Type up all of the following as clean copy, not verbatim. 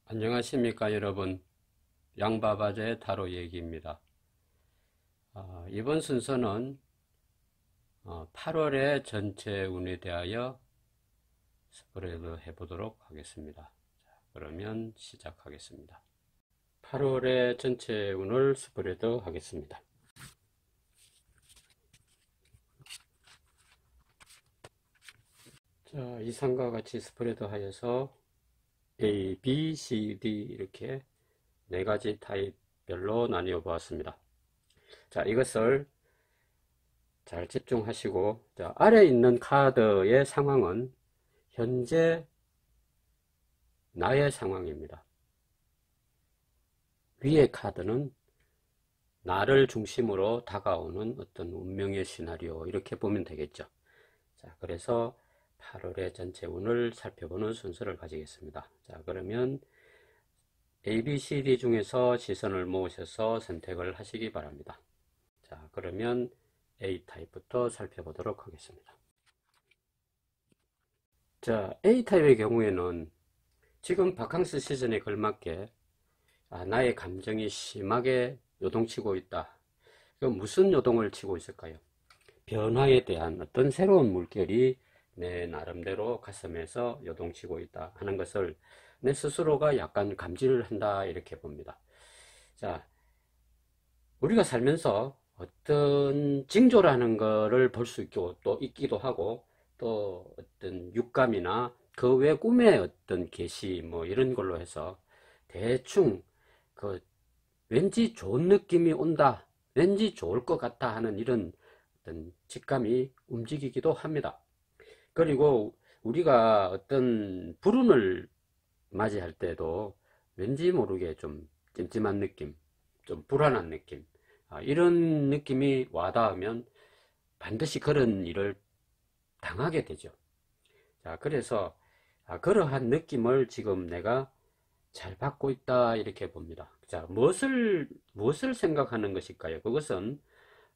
안녕하십니까 여러분, 양바바제의 타로 얘기입니다. 이번 순서는 8월의 전체 운에 대하여 스프레드 해보도록 하겠습니다. 자, 그러면 시작하겠습니다. 8월의 전체 운을 스프레드 하겠습니다. 자, 이상과 같이 스프레드 하여서 A, B, C, D 이렇게 네 가지 타입별로 나뉘어 보았습니다. 자, 이것을 잘 집중하시고, 자, 아래 있는 카드의 상황은 현재 나의 상황입니다. 위의 카드는 나를 중심으로 다가오는 어떤 운명의 시나리오, 이렇게 보면 되겠죠. 자, 그래서 8월의 전체 운을 살펴보는 순서를 가지겠습니다. 자, 그러면 A, B, C, D 중에서 시선을 모으셔서 선택을 하시기 바랍니다. 자, 그러면 A타입부터 살펴보도록 하겠습니다. 자, A타입의 경우에는 지금 바캉스 시즌에 걸맞게 나의 감정이 심하게 요동치고 있다. 그럼 무슨 요동을 치고 있을까요? 변화에 대한 어떤 새로운 물결이 내 나름대로 가슴에서 요동치고 있다 하는 것을 내 스스로가 약간 감지를 한다, 이렇게 봅니다. 자, 우리가 살면서 어떤 징조라는 거를 볼 수 있고 또 있기도 하고, 또 어떤 육감이나 그 외 꿈의 어떤 계시 뭐 이런 걸로 해서 대충 왠지 좋은 느낌이 온다, 왠지 좋을 것 같다 하는 이런 어떤 직감이 움직이기도 합니다. 그리고 우리가 어떤 불운을 맞이할 때도 왠지 모르게 좀 찜찜한 느낌, 좀 불안한 느낌, 이런 느낌이 와닿으면 반드시 그런 일을 당하게 되죠. 자, 그래서 그러한 느낌을 지금 내가 잘 받고 있다, 이렇게 봅니다. 자, 무엇을 생각하는 것일까요? 그것은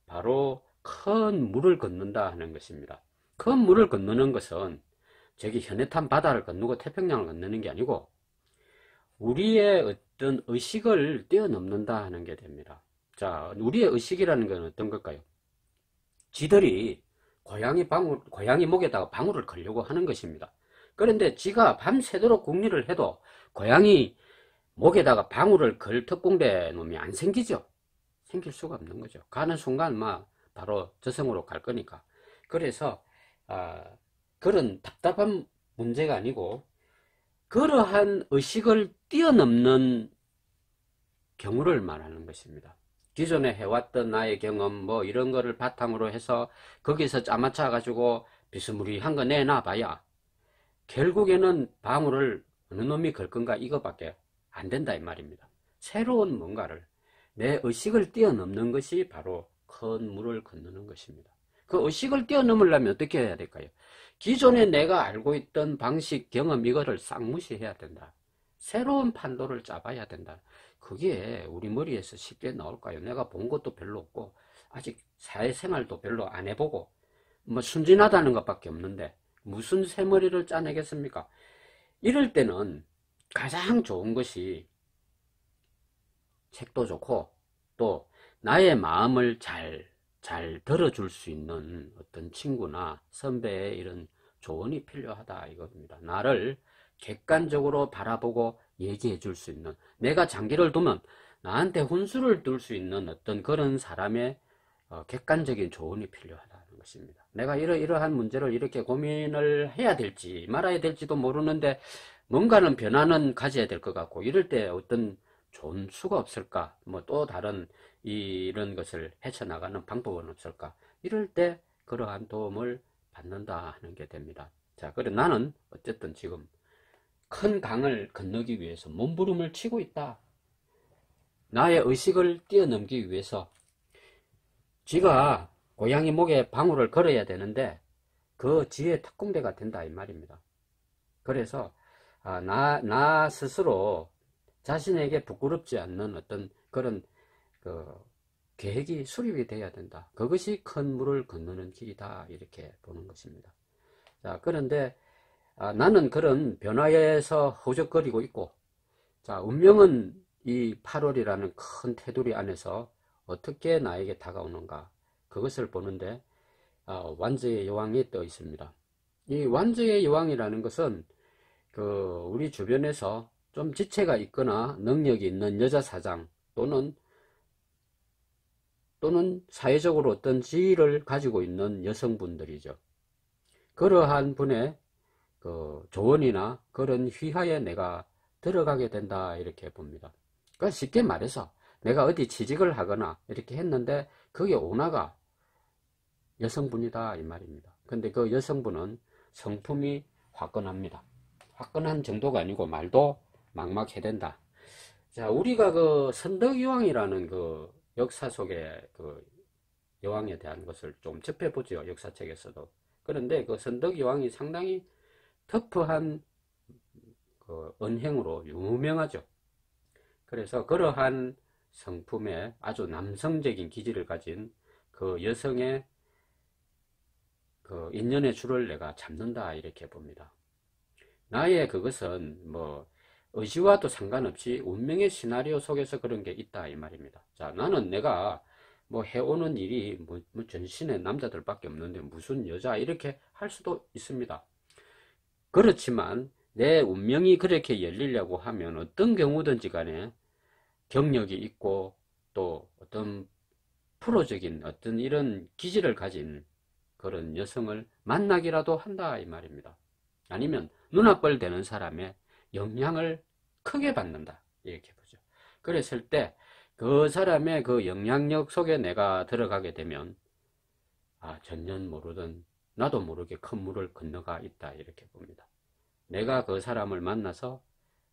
바로 큰 물을 건넌다 하는 것입니다. 큰 물을 건너는 것은 저기 현해탄 바다를 건너고 태평양을 건너는 게 아니고 우리의 어떤 의식을 뛰어넘는다 하는 게 됩니다. 자, 우리의 의식이라는 건 어떤 걸까요? 쥐들이 고양이 목에다가 방울을 걸려고 하는 것입니다. 그런데 쥐가 밤새도록 궁리를 해도 고양이 목에다가 방울을 걸 특공대 놈이 안 생기죠. 생길 수가 없는 거죠. 가는 순간 바로 저승으로 갈 거니까. 그래서 그런 답답한 문제가 아니고 그러한 의식을 뛰어넘는 경우를 말하는 것입니다. 기존에 해왔던 나의 경험 뭐 이런 거를 바탕으로 해서 거기서 짜맞춰 가지고 비스무리한 거 내놔 봐야 결국에는 방울을 어느 놈이 걸 건가 이거밖에 안 된다 이 말입니다. 새로운 뭔가를, 내 의식을 뛰어넘는 것이 바로 큰 물을 건너는 것입니다. 그 의식을 뛰어넘으려면 어떻게 해야 될까요? 기존에 내가 알고 있던 방식, 경험 이거를 싹 무시해야 된다. 새로운 판도를 짜봐야 된다. 그게 우리 머리에서 쉽게 나올까요? 내가 본 것도 별로 없고 아직 사회생활도 별로 안 해보고 뭐 순진하다는 것밖에 없는데 무슨 새머리를 짜내겠습니까? 이럴 때는 가장 좋은 것이 책도 좋고 또 나의 마음을 잘 들어줄 수 있는 어떤 친구나 선배의 이런 조언이 필요하다 이겁니다. 나를 객관적으로 바라보고 얘기해 줄 수 있는, 내가 장기를 두면 나한테 혼수를 둘 수 있는 어떤 그런 사람의 객관적인 조언이 필요하다는 것입니다. 내가 이러한 문제를 이렇게 고민을 해야 될지 말아야 될지도 모르는데 뭔가는 변화는 가져야 될 것 같고, 이럴 때 어떤 좋은 수가 없을까? 뭐 또 다른 이런 것을 헤쳐나가는 방법은 없을까? 이럴 때 그러한 도움을 받는다 하는 게 됩니다. 자, 그래 나는 어쨌든 지금 큰 강을 건너기 위해서 몸부림을 치고 있다. 나의 의식을 뛰어넘기 위해서 쥐가 고양이 목에 방울을 걸어야 되는데 그 쥐의 특공대가 된다 이 말입니다. 그래서 나 스스로 자신에게 부끄럽지 않는 어떤 그런 계획이 수립이 돼야 된다. 그것이 큰 물을 건너는 길이다 이렇게 보는 것입니다. 자, 그런데 나는 그런 변화에서 허우적거리고 있고 자, 운명은 이 8월이라는 큰 테두리 안에서 어떻게 나에게 다가오는가, 그것을 보는데 완저의 여왕이 떠 있습니다. 이 완저의 여왕이라는 것은 우리 주변에서 좀 지체가 있거나 능력이 있는 여자 사장 또는 사회적으로 어떤 지위를 가지고 있는 여성분들이죠. 그러한 분의 조언이나 그런 휘하에 내가 들어가게 된다, 이렇게 봅니다. 그러니까 쉽게 말해서 내가 어디 취직을 하거나 이렇게 했는데 그게 오나가 여성분이다, 이 말입니다. 근데 그 여성분은 성품이 화끈합니다. 화끈한 정도가 아니고 말도 막막해댄다. 자, 우리가 선덕여왕이라는 역사 속의 여왕에 대한 것을 좀 접해보죠, 역사책에서도. 그런데 선덕여왕이 상당히 터프한 언행으로 유명하죠. 그래서 그러한 성품에 아주 남성적인 기질을 가진 여성의 인연의 줄을 내가 잡는다, 이렇게 봅니다. 나의 그것은 의지와도 상관없이 운명의 시나리오 속에서 그런 게 있다, 이 말입니다. 자, 나는 내가 해오는 일이 전신에 남자들밖에 없는데 무슨 여자, 이렇게 할 수도 있습니다. 그렇지만 내 운명이 그렇게 열리려고 하면 어떤 경우든지 간에 경력이 있고 또 어떤 프로적인 어떤 이런 기질을 가진 그런 여성을 만나기라도 한다, 이 말입니다. 아니면 눈앞을 대는 사람의 영향을 크게 받는다, 이렇게 보죠. 그랬을 때 그 사람의 영향력 속에 내가 들어가게 되면 전년 모르던 나도 모르게 큰 물을 건너가 있다, 이렇게 봅니다. 내가 그 사람을 만나서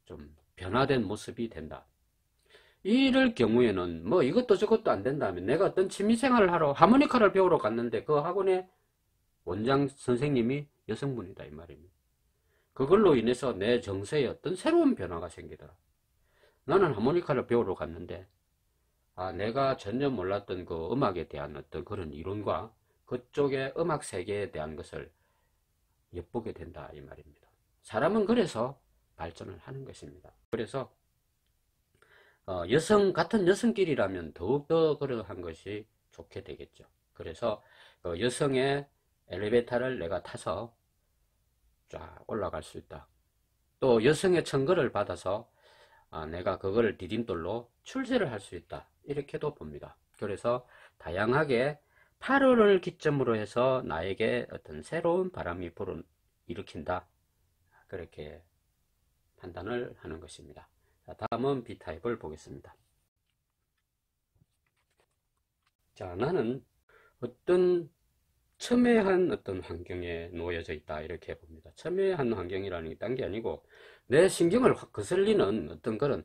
좀 변화된 모습이 된다. 이럴 경우에는 이것도 저것도 안 된다면 내가 어떤 취미생활을 하러 하모니카를 배우러 갔는데 그 학원의 원장 선생님이 여성분이다, 이 말입니다. 그걸로 인해서 내 정서에 어떤 새로운 변화가 생기더라. 나는 하모니카를 배우러 갔는데 내가 전혀 몰랐던 음악에 대한 어떤 그런 이론과 그쪽의 음악 세계에 대한 것을 엿보게 된다, 이 말입니다. 사람은 그래서 발전을 하는 것입니다. 그래서 같은 여성끼리라면 더욱더 그러한 것이 좋게 되겠죠. 그래서 여성의 엘리베이터를 내가 타서 쫙 올라갈 수 있다. 또 여성의 청거를 받아서 내가 그거를 디딤돌로 출세를 할 수 있다, 이렇게도 봅니다. 그래서 다양하게 8월을 기점으로 해서 나에게 어떤 새로운 바람이 일으킨다, 그렇게 판단을 하는 것입니다. 자, 다음은 B타입을 보겠습니다. 자, 나는 어떤 첨예한 어떤 환경에 놓여져 있다, 이렇게 봅니다. 첨예한 환경이라는 게 딴 게 아니고 내 신경을 확 거슬리는 어떤 그런,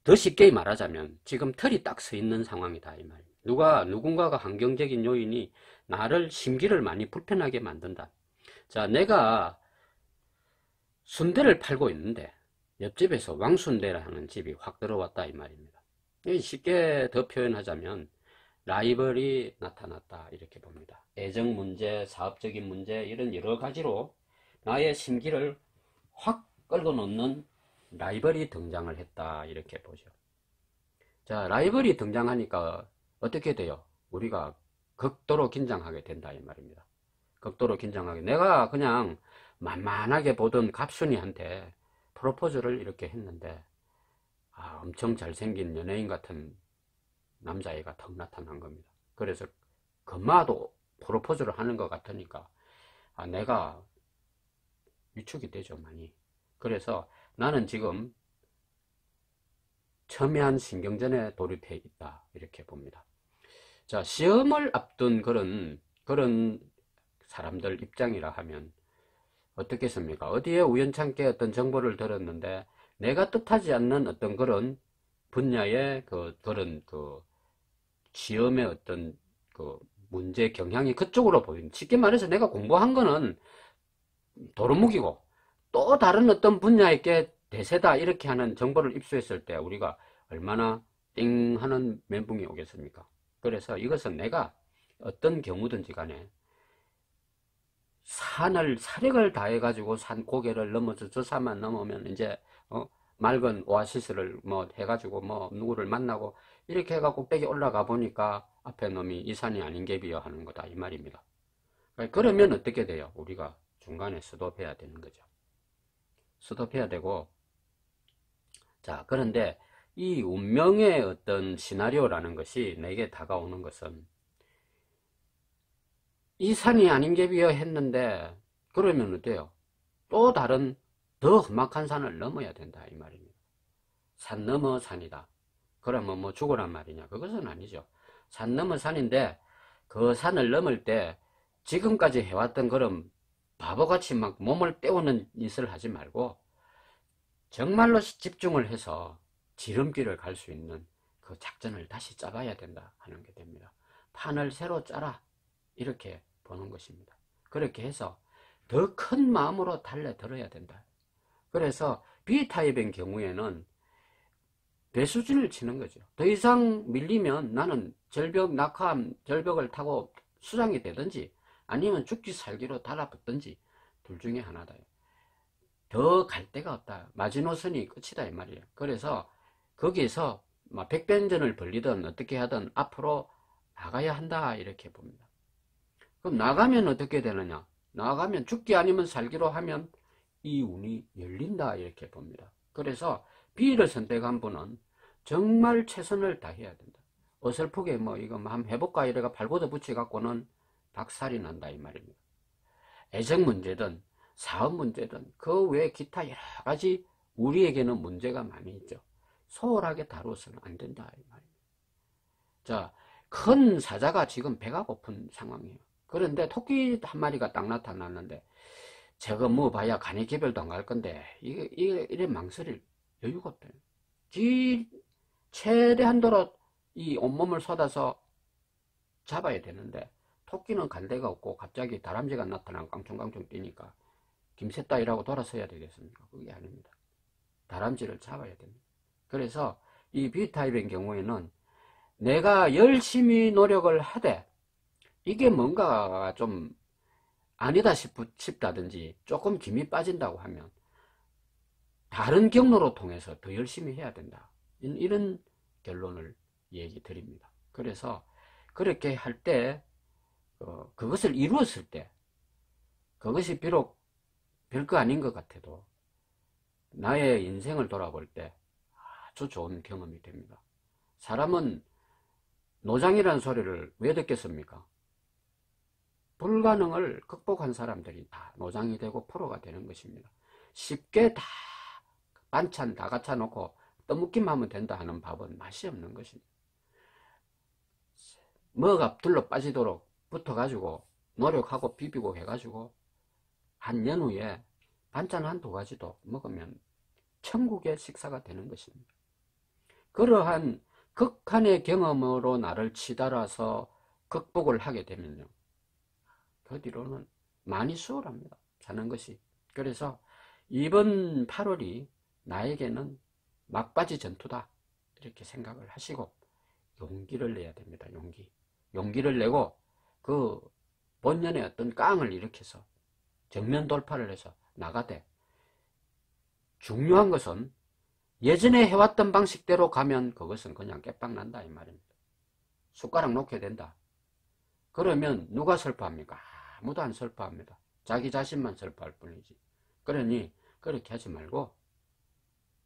더 쉽게 말하자면 지금 털이 딱 서 있는 상황이다, 이 말입니다. 누군가가 환경적인 요인이 나를 심기를 많이 불편하게 만든다. 자, 내가 순대를 팔고 있는데 옆집에서 왕순대라는 집이 확 들어왔다, 이 말입니다. 쉽게 더 표현하자면 라이벌이 나타났다, 이렇게 봅니다. 애정 문제, 사업적인 문제, 이런 여러 가지로 나의 심기를 확 끌고 놓는 라이벌이 등장을 했다, 이렇게 보죠. 자, 라이벌이 등장하니까 어떻게 돼요? 우리가 극도로 긴장하게 된다, 이 말입니다. 극도로 긴장하게. 내가 그냥 만만하게 보던 갑순이한테 프로포즈를 이렇게 했는데 엄청 잘생긴 연예인 같은 남자애가 턱 나타난 겁니다. 그래서 금마도 프로포즈를 하는 것 같으니까 내가 위축이 되죠, 많이. 그래서 나는 지금 첨예한 신경전에 돌입해 있다, 이렇게 봅니다. 자, 시험을 앞둔 그런 사람들 입장이라 하면 어떻겠습니까? 어디에 우연찮게 어떤 정보를 들었는데 내가 뜻하지 않는 어떤 그런 분야의 그런 시험의 어떤 문제 경향이 그쪽으로 보이는, 쉽게 말해서 내가 공부한 거는 도루묵이고 또 다른 어떤 분야에 게 대세다, 이렇게 하는 정보를 입수했을 때 우리가 얼마나 띵 하는 멘붕이 오겠습니까? 그래서 이것은 내가 어떤 경우든지 간에 사력을 다해 가지고 산 고개를 넘어서 저 산만 넘으면 이제 맑은 오아시스를 뭐 해가지고 뭐 누구를 만나고 이렇게 해갖고 꼭대기 올라가 보니까 앞에 놈이 이 산이 아닌 게 비어 하는 거다 이 말입니다. 그러면 어떻게 돼요? 우리가 중간에 스톱해야 되는 거죠. 스톱해야 되고, 자, 그런데 이 운명의 어떤 시나리오라는 것이 내게 다가오는 것은 이 산이 아닌 게 비어 했는데 그러면 어때요? 또 다른 더 험악한 산을 넘어야 된다 이 말입니다. 산 넘어 산이다. 그러면 뭐 죽으란 말이냐? 그것은 아니죠. 산 넘어 산인데 그 산을 넘을 때 지금까지 해왔던 그런 바보같이 막 몸을 때우는 짓을 하지 말고 정말로 집중을 해서 지름길을 갈 수 있는 그 작전을 다시 짜봐야 된다 하는 게 됩니다. 판을 새로 짜라 이렇게 보는 것입니다. 그렇게 해서 더 큰 마음으로 달려들어야 된다. 그래서 B타입인 경우에는 배수진을 치는 거죠. 더 이상 밀리면 나는 절벽, 낙하암, 절벽을 타고 수장이 되든지 아니면 죽기 살기로 달라붙든지 둘 중에 하나다. 더 갈 데가 없다. 마지노선이 끝이다 이 말이에요. 그래서 거기에서 백변전을 벌리든 어떻게 하든 앞으로 나가야 한다 이렇게 봅니다. 그럼 나가면 어떻게 되느냐? 나가면 죽기 아니면 살기로 하면 이 운이 열린다 이렇게 봅니다. 그래서 B를 선택한 분은 정말 최선을 다해야 된다. 어설프게 뭐 이거 한번 해볼까 이래가 발버둥 붙여 갖고는 박살이 난다 이 말입니다. 애정 문제든 사업 문제든 그 외에 기타 여러 가지 우리에게는 문제가 많이 있죠. 소홀하게 다루어서는 안 된다 이 말입니다. 자, 큰 사자가 지금 배가 고픈 상황이에요. 그런데 토끼 한 마리가 딱 나타났는데 저거 뭐 봐야 간이 개별도 안 갈 건데 이래 망설일 여유가 없다. 최대한도로 이 온몸을 쏟아서 잡아야 되는데 토끼는 갈 데가 없고 갑자기 다람쥐가 나타나고 깡총깡총 뛰니까 김새 따위라고 돌아서야 되겠습니까? 그게 아닙니다. 다람쥐를 잡아야 됩니다. 그래서 이 B타입인 경우에는 내가 열심히 노력을 하되 이게 뭔가 좀 아니다 싶다든지 조금 김이 빠진다고 하면 다른 경로로 통해서 더 열심히 해야 된다. 이런 결론을 얘기 드립니다. 그래서 그렇게 할 때 그것을 이루었을 때 그것이 비록 별거 아닌 것 같아도 나의 인생을 돌아볼 때 아주 좋은 경험이 됩니다. 사람은 노장이라는 소리를 왜 듣겠습니까? 불가능을 극복한 사람들이 다 노장이 되고 프로가 되는 것입니다. 쉽게 다 반찬 다 갖춰 놓고 떠먹기만 하면 된다 하는 밥은 맛이 없는 것입니다. 뭐가 둘러 빠지도록 붙어가지고 노력하고 비비고 해가지고 한 연후에 반찬 한두 가지도 먹으면 천국의 식사가 되는 것입니다. 그러한 극한의 경험으로 나를 치달아서 극복을 하게 되면요. 그 뒤로는 많이 수월합니다. 사는 것이. 그래서 이번 8월이 나에게는 막바지 전투다. 이렇게 생각을 하시고 용기를 내야 됩니다. 용기를 내고 그 본연의 어떤 깡을 일으켜서 정면 돌파를 해서 나가되 중요한 것은 예전에 해왔던 방식대로 가면 그것은 그냥 깨빵 난다 이 말입니다. 숟가락 놓게 된다. 그러면 누가 슬퍼합니까? 아무도 안 슬퍼합니다. 자기 자신만 슬퍼할 뿐이지. 그러니 그렇게 하지 말고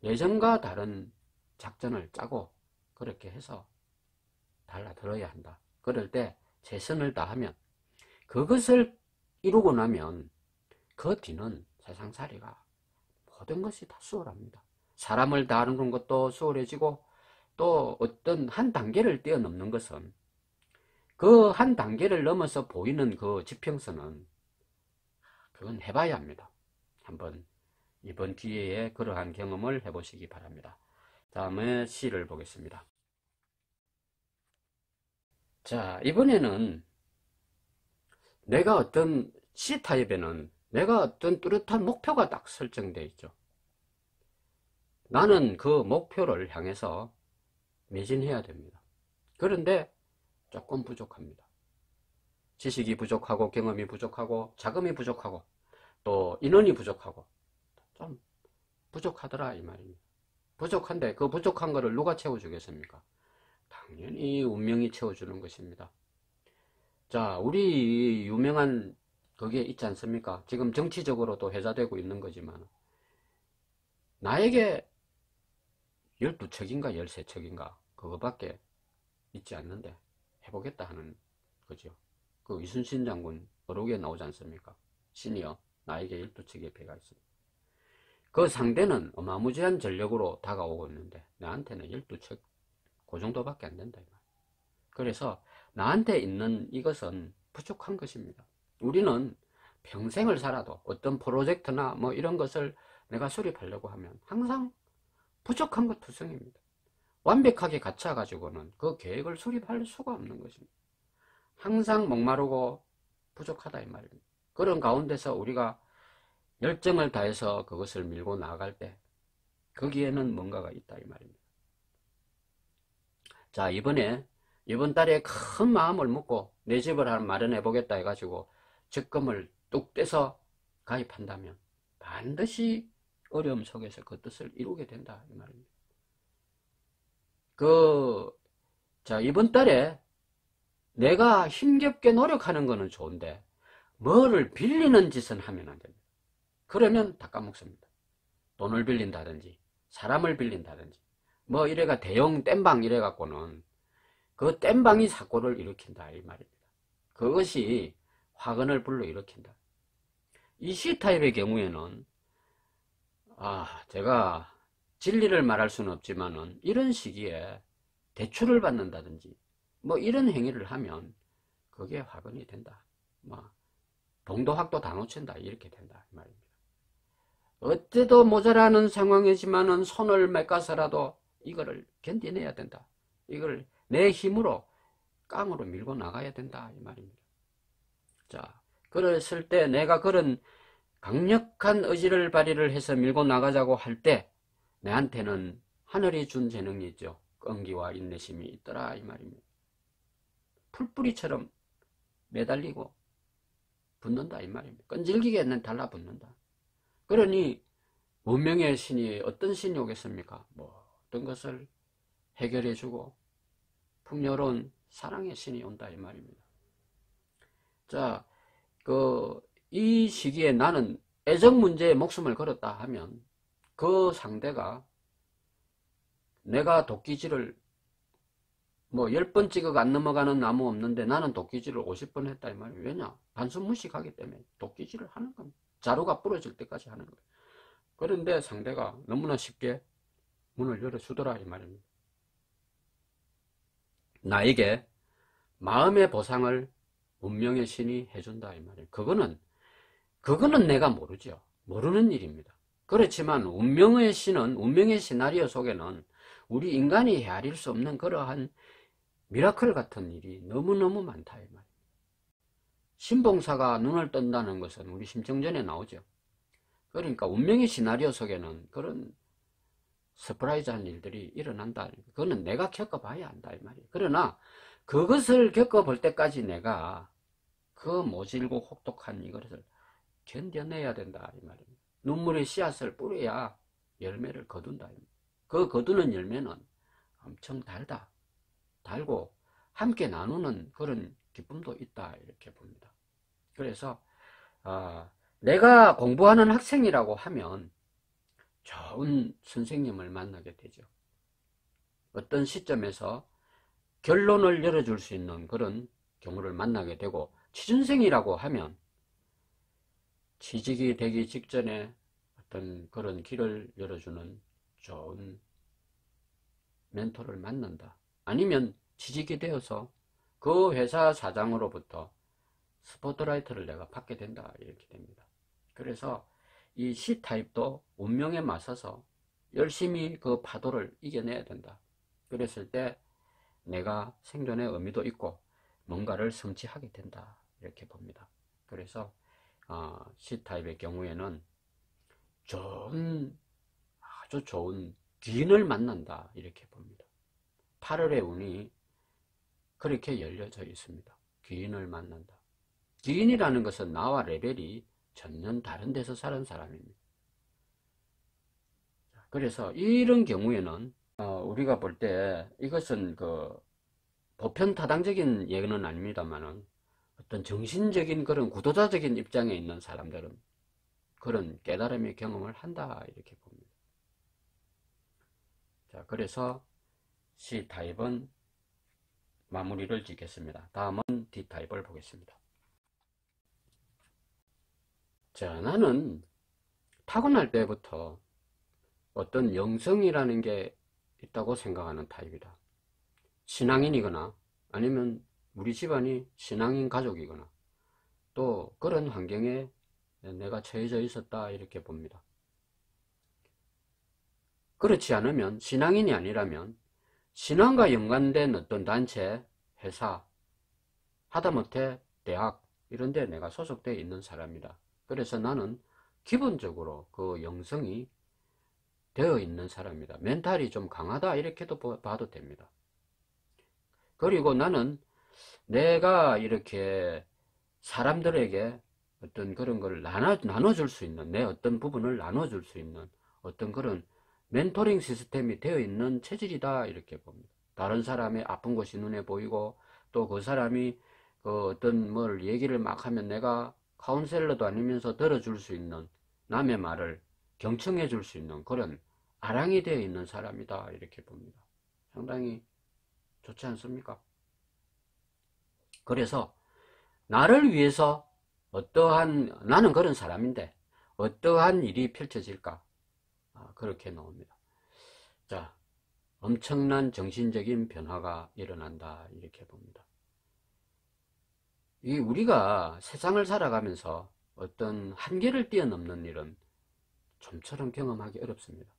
예전과 다른 작전을 짜고 그렇게 해서 달라들어야 한다. 그럴 때 최선을 다하면 그것을 이루고 나면 그 뒤는 세상살이가 모든 것이 다 수월합니다. 사람을 다루는 것도 수월해지고 또 어떤 한 단계를 뛰어넘는 것은 그 한 단계를 넘어서 보이는 그 지평선은 그건 해봐야 합니다. 한번 이번 기회에 그러한 경험을 해보시기 바랍니다. 다음에 시를 보겠습니다. 자, 이번에는 내가 어떤 C타입에는 내가 어떤 뚜렷한 목표가 딱 설정되어 있죠. 나는 그 목표를 향해서 매진해야 됩니다. 그런데 조금 부족합니다. 지식이 부족하고 경험이 부족하고 자금이 부족하고 또 인원이 부족하고 좀 부족하더라 이 말입니다. 부족한데 그 부족한 거를 누가 채워주겠습니까? 당연히 운명이 채워주는 것입니다. 자, 우리 유명한 그게 있지 않습니까? 지금 정치적으로도 회자되고 있는 거지만 나에게 12척인가 13척인가 그거밖에 있지 않는데 해보겠다 하는 거죠. 그 이순신 장군 어록에 나오지 않습니까? 신이여 나에게 12척의 배가 있습니다. 그 상대는 어마무지한 전력으로 다가오고 있는데 나한테는 12척 그 정도밖에 안 된다. 그래서 나한테 있는 이것은 부족한 것입니다. 우리는 평생을 살아도 어떤 프로젝트나 뭐 이런 것을 내가 수립하려고 하면 항상 부족한 것 투성입니다. 완벽하게 갖춰가지고는 그 계획을 수립할 수가 없는 것입니다. 항상 목마르고 부족하다 이 말입니다. 그런 가운데서 우리가 열정을 다해서 그것을 밀고 나갈 때 거기에는 뭔가가 있다 이 말입니다. 자, 이번 달에 큰 마음을 먹고 내 집을 마련해 보겠다 해가지고 적금을 뚝 떼서 가입한다면 반드시 어려움 속에서 그 뜻을 이루게 된다 이 말입니다. 자, 이번 달에 내가 힘겹게 노력하는 거는 좋은데 뭐를 빌리는 짓은 하면 안 됩니다. 그러면 다 까먹습니다. 돈을 빌린다든지 사람을 빌린다든지 뭐 이래가 대형 땜방 이래갖고는 그 땜방이 사고를 일으킨다 이 말입니다. 그것이 화근을 불러일으킨다. 이 C타입의 경우에는 제가 진리를 말할 수는 없지만은 이런 시기에 대출을 받는다든지 뭐 이런 행위를 하면 그게 화근이 된다. 뭐 동도학도 다 놓친다 이렇게 된다 이 말입니다. 어때도 모자라는 상황이지만은 손을 맺가서라도 이거를 견디내야 된다. 이걸 내 힘으로 깡으로 밀고 나가야 된다 이 말입니다. 자, 그랬을 때 내가 그런 강력한 의지를 발휘를 해서 밀고 나가자고 할 때 내한테는 하늘이 준 재능이 있죠. 끈기와 인내심이 있더라 이 말입니다. 풀뿌리처럼 매달리고 붙는다 이 말입니다. 끈질기게는 달라붙는다. 그러니 문명의 신이 어떤 신이 오겠습니까? 모든 것을 해결해주고 풍요로운 사랑의 신이 온다 이 말입니다. 자, 이 시기에 나는 애정 문제에 목숨을 걸었다 하면 그 상대가 내가 도끼질을 10번 찍어가 안 넘어가는 나무 없는데 나는 도끼질을 50번 했다 이 말이에요. 왜냐? 단순 무식하기 때문에 도끼질을 하는 겁니다. 자루가 부러질 때까지 하는 거예요. 그런데 상대가 너무나 쉽게 문을 열어주더라 이 말입니다. 나에게 마음의 보상을 운명의 신이 해준다 이 말이에요. 그거는 내가 모르죠. 모르는 일입니다. 그렇지만 운명의 신은, 운명의 시나리오 속에는 우리 인간이 헤아릴 수 없는 그러한 미라클 같은 일이 너무너무 많다 이 말이에요. 신봉사가 눈을 뜬다는 것은 우리 심정전에 나오죠. 그러니까 운명의 시나리오 속에는 그런 서프라이즈한 일들이 일어난다. 그거는 내가 겪어봐야 한다 이 말이에요. 그러나 그것을 겪어볼 때까지 내가 그 모질고 혹독한 이것을 견뎌내야 된다 이 말입니다. 눈물의 씨앗을 뿌려야 열매를 거둔다. 그 거두는 열매는 엄청 달고 함께 나누는 그런 기쁨도 있다 이렇게 봅니다. 그래서 내가 공부하는 학생이라고 하면 좋은 선생님을 만나게 되죠. 어떤 시점에서 결론을 열어줄 수 있는 그런 경우를 만나게 되고, 취준생이라고 하면 취직이 되기 직전에 어떤 그런 길을 열어주는 좋은 멘토를 만난다. 아니면 취직이 되어서 그 회사 사장으로부터 스포트라이트를 내가 받게 된다 이렇게 됩니다. 그래서 이 C타입도 운명에 맞서서 열심히 그 파도를 이겨내야 된다. 그랬을 때 내가 생존의 의미도 있고 뭔가를 성취하게 된다 이렇게 봅니다. 그래서 C타입의 경우에는 아주 좋은 귀인을 만난다 이렇게 봅니다. 8월의 운이 그렇게 열려져 있습니다. 귀인을 만난다. 귀인이라는 것은 나와 레벨이 전혀 다른 데서 사는 사람입니다. 그래서 이런 경우에는 우리가 볼 때 이것은 그 보편타당적인 예는 아닙니다만은 어떤 정신적인 그런 구도자적인 입장에 있는 사람들은 그런 깨달음의 경험을 한다 이렇게 봅니다. 자, 그래서 C타입은 마무리를 짓겠습니다. 다음은 D타입을 보겠습니다. 자, 나는 타고날 때부터 어떤 영성이라는 게 있다고 생각하는 타입이다. 신앙인이거나 아니면 우리 집안이 신앙인 가족이거나 또 그런 환경에 내가 처해져 있었다 이렇게 봅니다. 그렇지 않으면 신앙인이 아니라면 신앙과 연관된 어떤 단체, 회사, 하다못해 대학 이런 데 내가 소속되어 있는 사람이다. 그래서 나는 기본적으로 그 영성이 되어 있는 사람이다. 멘탈이 좀 강하다 이렇게도 봐도 됩니다. 그리고 나는 내가 이렇게 사람들에게 어떤 그런 걸 나눠줄 수 있는, 내 어떤 부분을 나눠줄 수 있는 어떤 그런 멘토링 시스템이 되어 있는 체질이다 이렇게 봅니다. 다른 사람의 아픈 것이 눈에 보이고 또 그 사람이 그 어떤 뭘 얘기를 막 하면 내가 카운셀러도 아니면서 들어줄 수 있는, 남의 말을 경청해 줄 수 있는 그런 아랑이 되어 있는 사람이다 이렇게 봅니다. 상당히 좋지 않습니까? 그래서 나를 위해서 나는 그런 사람인데 어떠한 일이 펼쳐질까 그렇게 나옵니다. 자, 엄청난 정신적인 변화가 일어난다 이렇게 봅니다. 우리가 세상을 살아가면서 어떤 한계를 뛰어넘는 일은 좀처럼 경험하기 어렵습니다.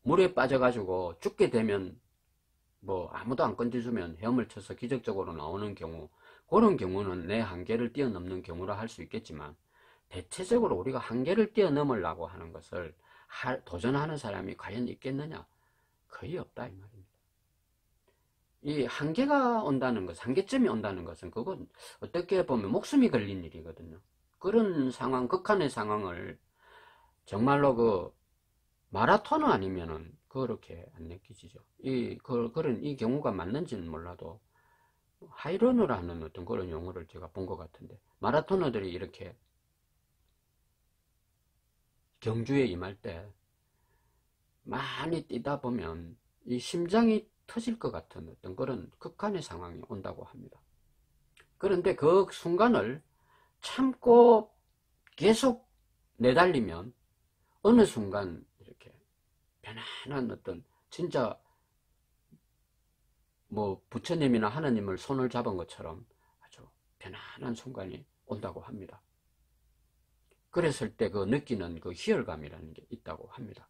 물에 빠져가지고 죽게 되면 뭐 아무도 안 건져주면 헤엄을 쳐서 기적적으로 나오는 경우, 그런 경우는 내 한계를 뛰어넘는 경우라 할 수 있겠지만 대체적으로 우리가 한계를 뛰어넘으려고 하는 것을 도전하는 사람이 과연 있겠느냐? 거의 없다 이 말입니다. 이 한계가 온다는 것, 한계점이 온다는 것은 그건 어떻게 보면 목숨이 걸린 일이거든요. 그런 상황, 극한의 상황을 정말로 그 마라토너 아니면은 그렇게 안 느끼지죠. 그런 이 경우가 맞는지는 몰라도 하이러너라는 어떤 그런 용어를 제가 본 것 같은데, 마라토너들이 이렇게 경주에 임할 때 많이 뛰다 보면 이 심장이 터질 것 같은 어떤 그런 극한의 상황이 온다고 합니다. 그런데 그 순간을 참고 계속 내달리면 어느 순간 이렇게 편안한 어떤, 진짜 뭐 부처님이나 하나님을 손을 잡은 것처럼 아주 편안한 순간이 온다고 합니다. 그랬을 때 그 느끼는 그 희열감이라는 게 있다고 합니다.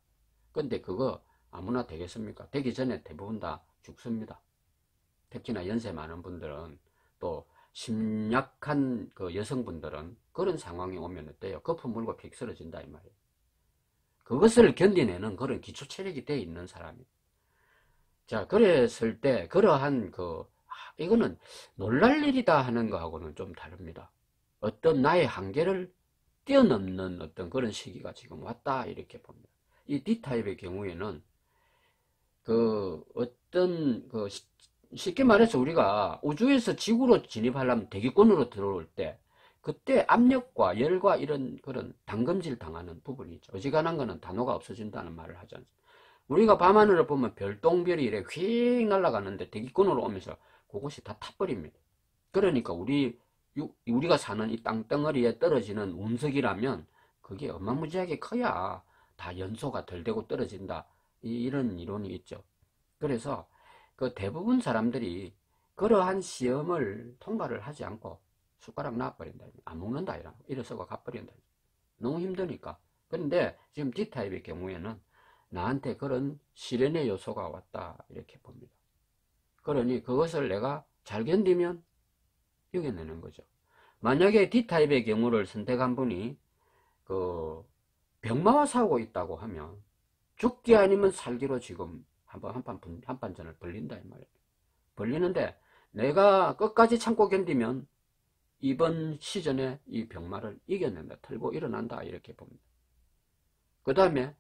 근데 그거 아무나 되겠습니까? 되기 전에 대부분 다 죽습니다. 특히나 연세 많은 분들은, 또 심약한 그 여성분들은 그런 상황이 오면 어때요? 거품 물고 픽 쓰러진다 이 말이에요. 그것을 견디내는 그런 기초 체력이 되어 있는 사람이. 자, 그랬을 때 그러한 이거는 놀랄 일이다 하는 거하고는 좀 다릅니다. 어떤 나의 한계를 뛰어넘는 어떤 그런 시기가 지금 왔다 이렇게 봅니다. 이 D타입의 경우에는 쉽게 말해서 우리가 우주에서 지구로 진입하려면 대기권으로 들어올 때 그때 압력과 열과 이런 그런 당금질 당하는 부분이 있죠. 어지간한 거는 단어가 없어진다는 말을 하지 않습니까? 우리가 밤하늘을 보면 별똥별이 이래 휙 날아가는데 대기권으로 오면서 그것이 다 타버립니다. 그러니까 우리가 사는 이 땅덩어리에 떨어지는 운석이라면 그게 어마무지하게 커야 다 연소가 덜 되고 떨어진다. 이런 이론이 있죠. 그래서 그 대부분 사람들이 그러한 시험을 통과를 하지 않고 숟가락 놔버린다. 안 먹는다. 이래서가 가버린다. 너무 힘드니까. 그런데 지금 D타입의 경우에는 나한테 그런 시련의 요소가 왔다. 이렇게 봅니다. 그러니 그것을 내가 잘 견디면 이겨내는 거죠. 만약에 D타입의 경우를 선택한 분이 병마와 싸우고 있다고 하면 죽기 아니면 살기로 지금 한판전을 벌린다 이 말이에요. 벌리는데 내가 끝까지 참고 견디면 이번 시즌에 이 병마를 이겨낸다, 털고 일어난다 이렇게 봅니다. 그 다음에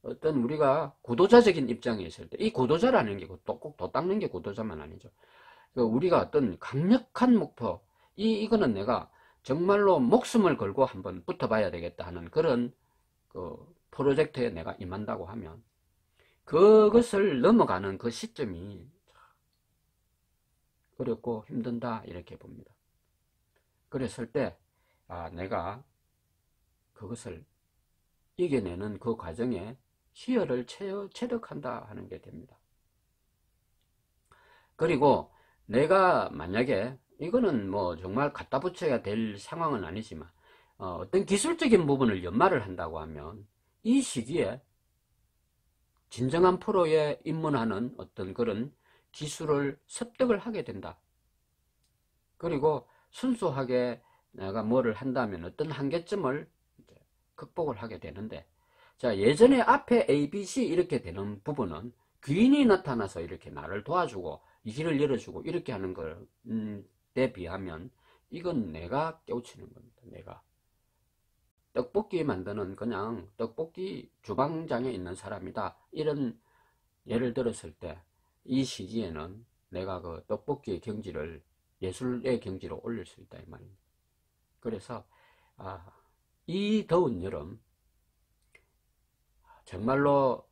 어떤 우리가 구도자적인 입장에 있을 때, 이 구도자라는 게 꼭 도 닦는 게 구도자만 아니죠. 우리가 어떤 강력한 목표, 이거는 내가 정말로 목숨을 걸고 한번 붙어봐야 되겠다 하는 그런 그 프로젝트에 내가 임한다고 하면, 그것을 넘어가는 그 시점이 어렵고 힘든다, 이렇게 봅니다. 그랬을 때, 내가 그것을 이겨내는 그 과정에 희열을 체득한다 하는 게 됩니다. 그리고 내가 만약에, 이거는 뭐 정말 갖다 붙여야 될 상황은 아니지만, 어떤 기술적인 부분을 연마를 한다고 하면, 이 시기에 진정한 프로에 입문하는 어떤 그런 기술을 습득을 하게 된다. 그리고 순수하게 내가 뭐를 한다면 어떤 한계점을 극복을 하게 되는데, 자, 예전에 앞에 A, B, C 이렇게 되는 부분은 귀인이 나타나서 이렇게 나를 도와주고 이 길을 열어주고 이렇게 하는 것에 비하면, 이건 내가 깨우치는 겁니다. 내가 떡볶이 만드는 그냥 떡볶이 주방장에 있는 사람이다, 이런 예를 들었을 때, 이 시기에는 내가 그 떡볶이의 경지를 예술의 경지로 올릴 수 있다, 이 말입니다. 그래서 이 더운 여름 정말로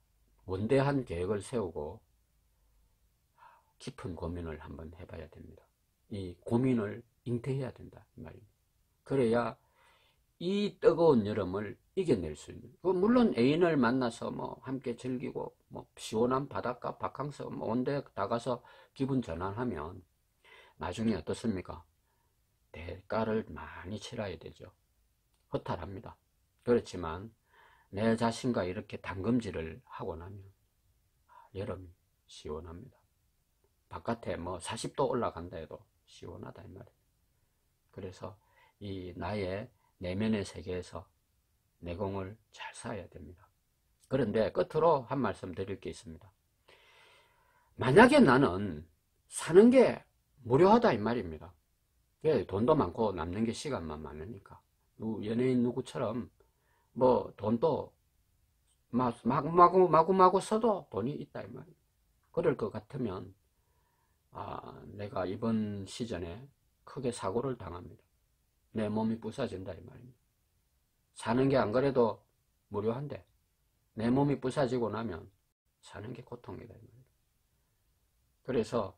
원대한 계획을 세우고 깊은 고민을 한번 해봐야 됩니다. 이 고민을 잉태해야 된다, 이 말입니다. 그래야 이 뜨거운 여름을 이겨낼 수 있는, 물론 애인을 만나서 뭐 함께 즐기고 뭐 시원한 바닷가 바캉스 뭐 온데 나가서 기분 전환하면 나중에 어떻습니까? 대가를 많이 치러야 되죠. 허탈합니다. 그렇지만 내 자신과 이렇게 담금질을 하고 나면 여름이 시원합니다. 바깥에 뭐 40도 올라간다 해도 시원하다, 이 말이에요. 그래서 이 나의 내면의 세계에서 내공을 잘 쌓아야 됩니다. 그런데 끝으로 한 말씀 드릴 게 있습니다. 만약에 나는 사는 게 무료하다, 이 말입니다. 돈도 많고 남는 게 시간만 많으니까, 연예인 누구처럼 뭐 돈도 마구마구 써도 돈이 있다, 이 말이에요. 그럴 것 같으면 내가 이번 시즌에 크게 사고를 당합니다. 내 몸이 부서진다, 이 말입니다. 사는 게 안 그래도 무료한데 내 몸이 부서지고 나면 사는 게 고통이다, 이 말입니다. 그래서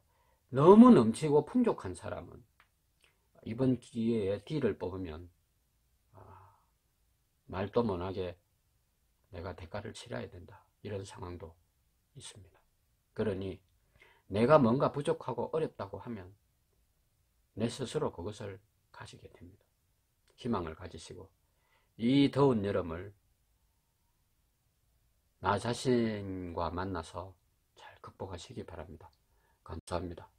너무 넘치고 풍족한 사람은 이번 기회에 D를 뽑으면 말도 못하게 내가 대가를 치러야 된다, 이런 상황도 있습니다. 그러니 내가 뭔가 부족하고 어렵다고 하면 내 스스로 그것을 가지게 됩니다. 희망을 가지시고 이 더운 여름을 나 자신과 만나서 잘 극복하시기 바랍니다. 감사합니다.